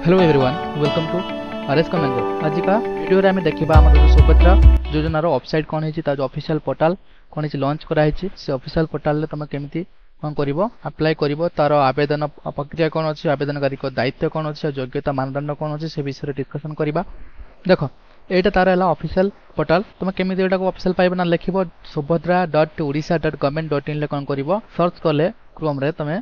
Hello everyone, welcome to R कमेंजो। आज का वीडियो रे हमें देखिबा हमर जो सुभद्रा योजनार वेबसाइट कोन हेछि ता जो ऑफिशियल पोर्टल कोन हेछि लॉन्च करा हेछि से ऑफिशियल पोर्टल रे तमे केमिति कोन करिवो अप्लाई करिवो तार आवेदन प्रक्रिया कोन अछि आवेदनकारी को दायित्व कोन अछि योग्यता मानदंड कोन अछि से विषय रे डिस्कशन करिबा। देखो एटा तार हला ऑफिशियल पोर्टल तमे केमिति एटा को ऑफिशियल पाइबो ना लिखिबो subhadra.odisha.government.in ले कोन करिवो सर्च करले क्रोम रे तमे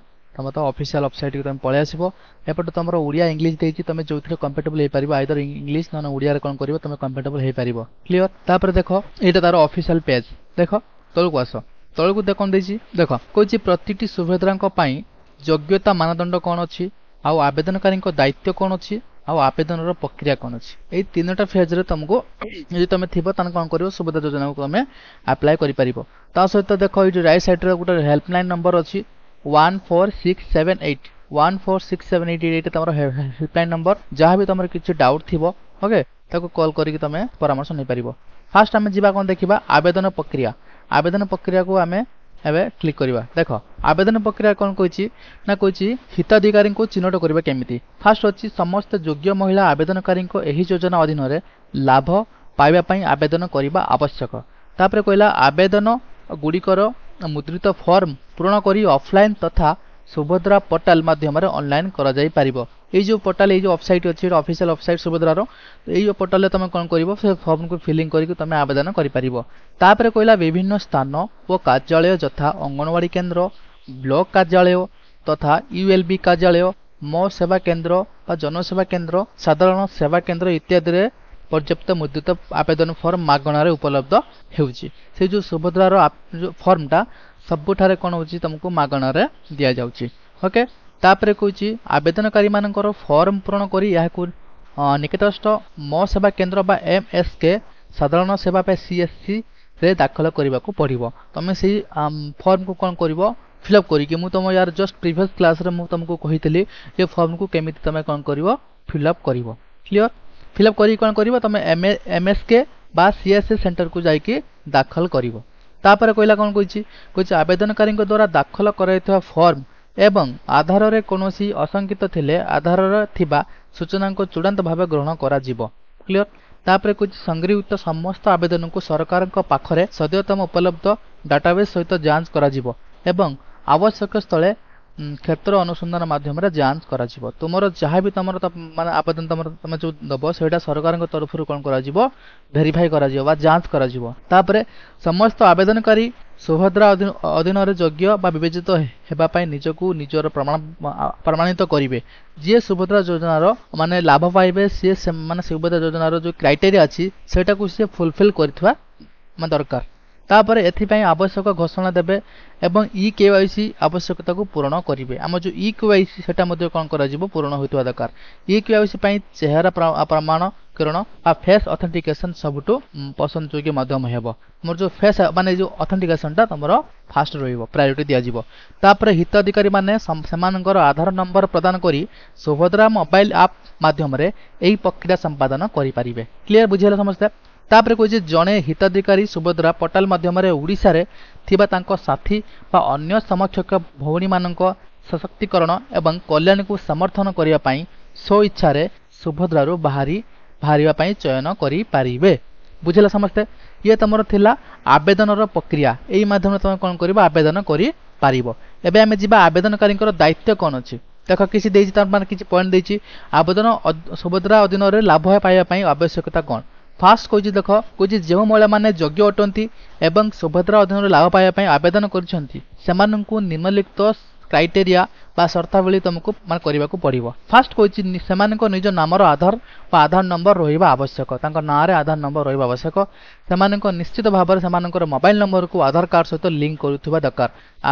तो ऑफिशियल वेबसाइट को तुम पळे आसीबो। एपट तुमर ओडिया इंग्लिश देछि तमे जोथि कंफर्टेबल हे परिबो आइदर इंग्लिश न ओडिया रे कोन करिवो तमे कंफर्टेबल हे परिबो। क्लियर। तापर देखो एटा तार ऑफिशियल पेज देखो तळकु आसो तळकु देखन देछि देखो कोछि प्रतिटी सुभद्रांक पई योग्यता मानदंड कोन अछि आ आवेदनकारी को दायित्व कोन अछि आ आवेदन रो प्रक्रिया कोन अछि ए तीनटा फेज रे तुमको जे तमे थिबो तन कोन करिवो सुभद्रा योजना को तमे अप्लाई करि परिबो। ता सहित देखो ए राइट साइड रे गुटे हेल्पलाइन नंबर अछि 14678 एटा तमरो हेल्पलाइन नंबर जहां भी तमरो किछ डाउट थिबो ओके ताको कॉल करिक तमे परामर्श नै परिबो। फास्ट हमें जीवा कोन देखिबा आवेदन प्रक्रिया को हमें एबे क्लिक करिबा। देखो आवेदन प्रक्रिया कोन कोइछि ना कोइछि हिताधिकारी को चिन्हट करिबा केमिति। फास्ट अछि समस्त योग्य महिला आवेदनकारी को एही योजना अधीन रे लाभ पाइबा पई आवेदन करिबा आवश्यक। तापर कहला आवेदन गुडिकर मुद्रित फॉर्म पूर्ण करी ऑफलाइन तथा सुभद्रा पोर्टल माध्यम रे ऑनलाइन करा जाई परिबो। ए जो पोर्टल ए जो वेबसाइट अछि ऑफिशियल वेबसाइट सुभद्रा रो ए जो पोर्टल ले तमे कोन करिवो से फॉर्म को फिलिंग करी तमे आवेदन करि परिबो। तापर कहला विभिन्न स्थान व कार्यालय यथा अंगनवाड़ी केंद्र ब्लॉक कार्यालय तथा यूएलबी कार्यालय मो सेवा केंद्र व जनसेवा केंद्र साधारण सेवा केंद्र इत्यादि रे पर्याप्त मुद्रित आवेदन फॉर्म मागणा रे उपलब्ध हेउची। से जो सुभद्रा रो जो फॉर्म टा सबुठारे कोन होची तुमको मागणा रे दिया जाउची। ओके तापरे कोची आवेदनकारी मानकर फॉर्म पूर्ण करी या को निकटस्थ मो सेवा केंद्र बा एमएसके साधारण सेवा पे सीएससी रे दाखल करबा को पड़िबो। तमे से फॉर्म को कोन करबो फिलअप करी कि मु तुम यार जस्ट प्रीवियस क्लास रे मु तुमको कहितली ये फॉर्म को केमिति तमे कोन करबो फिलअप करबो। क्लियर। फिलअप करी कोन करबो तमे एमएसके बा सीएससी सेंटर को जाई कि दाखल करबो। तापर कहला कोन कोइछि आवेदनकारी द्वारा दाखल कराइथवा फॉर्म एवं आधार रे कोनोसी असंकित थिले आधार रे थिबा सूचना को चूड़ांत भाबे ग्रहण करा जिवो। क्लियर। तापर कुछ संग्रहित समस्त आवेदन को सरकार को पाखरे सद्यतम उपलब्ध डाटाबेस सहित जांच करा जिवो एवं आवश्यक स्थले क्षेत्र अनुसंधान माध्यम रे जांच करा जिवो। तुमरो जहां भी तमरो माने आवेदन तमे जो दबो सेटा सरकार को तरफ रु कोन करा जिवो वेरीफाई करा जिवो बा जांच करा जिवो। तापरे समस्त आवेदनकारी सुभद्रा अधीन रे योग्य बा विवेचित हेबा पई निजको निजर प्रमाणित करिवे। जे सुभद्रा योजना रो माने लाभ पाइबे से माने सुभद्रा योजना रो जो क्राइटेरिया अछि सेटा को से फुलफिल करथवा म दरकार। तापर एथिपाई आवश्यक घोषणा देबे एवं ई केवाईसी आवश्यकता को पूर्ण करिवे। हम जो ई केवाईसी सेटा मध्ये कोन करा जिवो पूर्ण होइतवा दरकार। ई केवाईसी पई चेहरा प्रमाणीकरण आ फेस ऑथेंटिकेशन सबटो पसंद जोग्य माध्यम हेबो। मोर जो फेस माने जो ऑथेंटिकेशन ता तमरो फास्ट रहिबो प्रायोरिटी दिया जिवो। तापर हिताधिकारी माने समानकर आधार नंबर प्रदान करी सुभद्रा मोबाइल ऐप माध्यम रे एही प्रक्रिया संपादन करि परिबे। क्लियर बुझियला समझते। तापर कोइ जणे हिताधिकारी सुभद्रा पोर्टल माध्यम रे ओडिसा रे थिबा तांको साथी बा अन्य समकक्ष भौणी माननको सशक्तिकरण एवं कल्याण को समर्थन करिया पई सो इच्छा रे सुभद्रा रो बाहरिया पई चयन करि परिबे। बुझिला समझते। ये तमरो थिला आवेदन रो प्रक्रिया एही माध्यम रे तमे कोन करबा आवेदन करि परिबो। एबे हमें जिबा आवेदनकारी को दायित्व कोन अछि। देखो किछि देछि तार मान किछि पॉइंट देछि आवेदन सुभद्रा अधीन रे लाभ पाइबा पई आवश्यकता कोन। फास्ट कोइ देखो कोइ जेउ महिला माने योग्य अटंती एवं सुभद्रा अधीन रे लाभ पाइबा पई आवेदन करछंती सेमानंकु निम्नलिखित क्राइटेरिया बा शर्तावली तुमको मान करबा को पड़िबो। फास्ट कोइ सेमानंको निज नामर आधार बा आधार नंबर रहिबा आवश्यक। तांको नाम रे आधार नंबर रहिबा आवश्यक। सेमानंको निश्चित भाबर सेमानंकर मोबाइल नंबर को आधार कार्ड सहित लिंक करूथबा दरकार।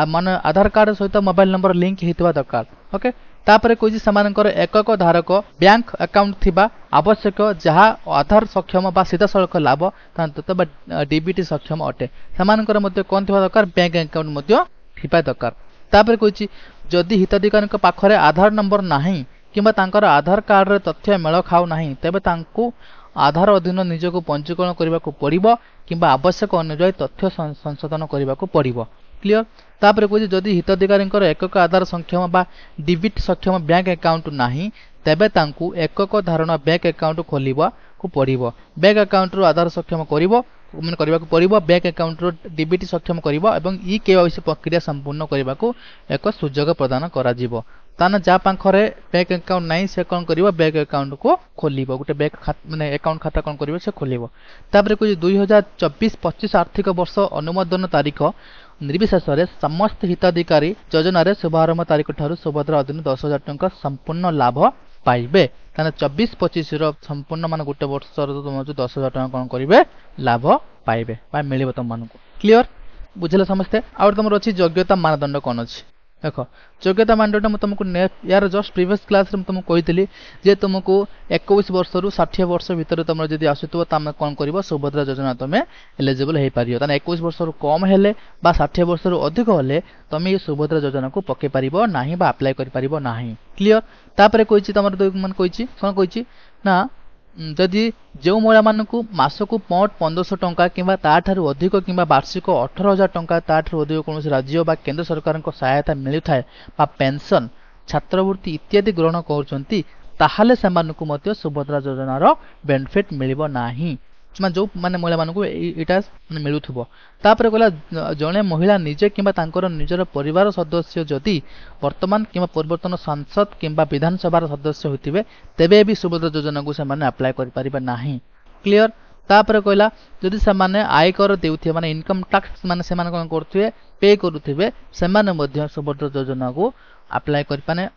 माने आधार कार्ड सहित मोबाइल नंबर लिंक हेतबा दरकार। ओके तापर कोइ समानकर एकक धारक बैंक अकाउंट थिबा आवश्यक जहा आधार सक्षम बा सीधा सड़क लाभ तांत बा डीबीटी सक्षम अटे समानकर मध्ये कोन थिबा दरकार बैंक अकाउंट मध्ये थिबा दरकार। तापर कोइ जदि हिताधिकारी को पाखरे आधार नंबर नाही किबा तांकर आधार कार्ड रे तथ्य मेल खाउ नाही तबे तांको आधार अधीन निजको पंजीकरण करबा को पड़िबो किबा आवश्यक अनुसार तथ्य संशोधन करबा को पड़िबो। क्लियर। तापर कोइ जदि हिताधिकारी एकक आधार सक्षम बा डिबिट सक्षम बैंक अकाउंट नाही तेबे तांकु एकक धारण बैंक अकाउंट खोलिबा को पड़िबो। बैंक अकाउंट रो आधार सक्षम करिवो माने करबा को पड़िबो। बैंक अकाउंट रो डीबीटी सक्षम करिवो एवं ई केवाईसी प्रक्रिया संपूर्ण करबा को एक सुযোগ प्रदान करा जिवो। ताना जा पाखरे बैंक अकाउंट नाही से कोन करिवो बैंक अकाउंट को खोलिबो। गुटे बैंक माने अकाउंट खाता कोन करिवो से खोलिबो। तापरे को 2024-25 आर्थिक वर्ष अनुमोदन तारीख निर्विशेष समस्त हिताधिकारी योजन शुभारंभ तारीख ठारू सुभद्रा अधीन 10,000 टंका संपूर्ण लाभ पाइबे। ताने 24-25 संपूर्ण मान गुटे वर्ष तुम 10,000 टंका कौन करेंगे लाभ पाइबे मिले तुम मान क्लियर बुझे समस्ते। आउ तुम अच्छी योग्यता मानदंड कौन अच्छी देख योग्यता मानदंड मुझे तुमको यार जस्ट प्रीवियस क्लास रे तुमको कही जे तुमको 21 वर्ष रु 60 वर्ष भितर तुम जब आसुव तुम कौन कर सुभद्रा योजना तुम एलिजिबल हो पार। 21 वर्ष रु कम हेले बा 60 वर्ष रु अधिक हेले तुम ये सुभद्रा योजना को पकई पार ना बा अप्लाई कर पार ना। क्लियर तापर कही तुम मन कही कौन कही ना जदि जो महिला मानकु मासकु मोट 1500 टंका किंबा ताठारु अधिक किंबा वार्षिक 18,000 टंका ताठारु अधिक कौन राज्य बा केंद्र सरकार सहायता मिलु थाए बा पेंशन छात्रवृत्ति इत्यादि ग्रहण करुचंती ताहाले सेमानकु मध्य सुभद्रा योजनार बेनिफिट मिलिबो नाही। जो माने महिला मानकु एटा माने मिलुथबो। तापर गला जणे महिला निजे किंबा तांकर निजर परिवार सदस्य जदि वर्तमान किंबा परिवर्तन सांसद किंबा विधानसभा सदस्य होतिबे तेबे भी सुभद्रा योजना को से माने अप्लाई करि परिबे नाही। क्लियर तापर कहला जदि से माने आयकर देउथिबे माने इनकम टैक्स माने से माने कोन करथुबे पे करूथिबे से माने मध्य सुभद्रा योजना को अप्लाई करि पाने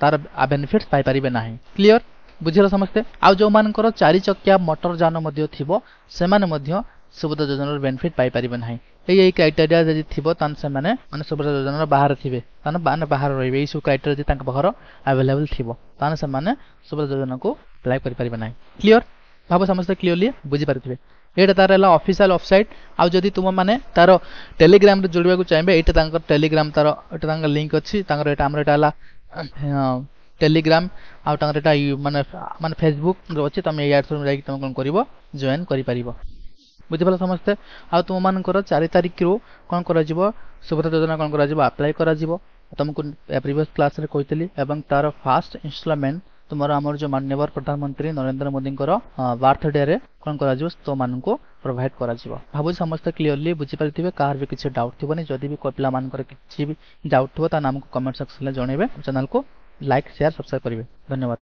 तार बेनिफिट्स पाई परिबे नाही। क्लियर बुझिल समस्ते। आउ जो मानकर 4 चक्किया मोटर जान मध्य थिबो से माने मध्य सुभद्रा योजनार बेनिफिट पाई परिबे नाही। एई क्राइटेरिया जदि थिबो तान से माने सुभद्रा योजनार बाहर थिबे तान माने बाहर रहिबे ई सब क्राइटेरिया जदि तांक बखर अवेलेबल थिबो तान से माने सुभद्रा योजना को अप्लाई करि परिबे नाही। क्लियर भाबो समस्ते क्लियरली बुझि पारिथिबे। एटा तार हला ऑफिशियल वेबसाइट। आउ जदि तुम माने तार टेलीग्राम रे जोड़बा को चाहबे एटा तांकर टेलीग्राम तार एटा तांकर लिंक अछि तांकर एटा हमर एटा हला टेलीग्राम आउ तांकर एटा माने फेसबुक रो अछि तुम एयार थ्रू जाई तुम कोन करिवो जॉइन करि परिवो। बुझि पाला समस्ते। आउ तुम मानकर 4 तारिख रो कोन करा जिवो सुभद्रा योजना कोन करा जिवो अप्लाई करा जिवो। तुमको प्रीवियस क्लास रे कहितली एवं तार फर्स्ट इंस्टॉलमेंट तुम्हारा आमर जो माननीय प्रधानमंत्री नरेंद्र मोदी बर्थडे रे कौन करा तो मान को प्रोवाइड करा भाव समस्त क्लीयरली बुझी पारे कार भी किसी डाउट थी जदि भी कोई पिला किसी भी डाउट थो नाम को कमेंट सेक्शन में जनइबे चैनल को लाइक शेयर सब्सक्राइब करेंगे। धन्यवाद।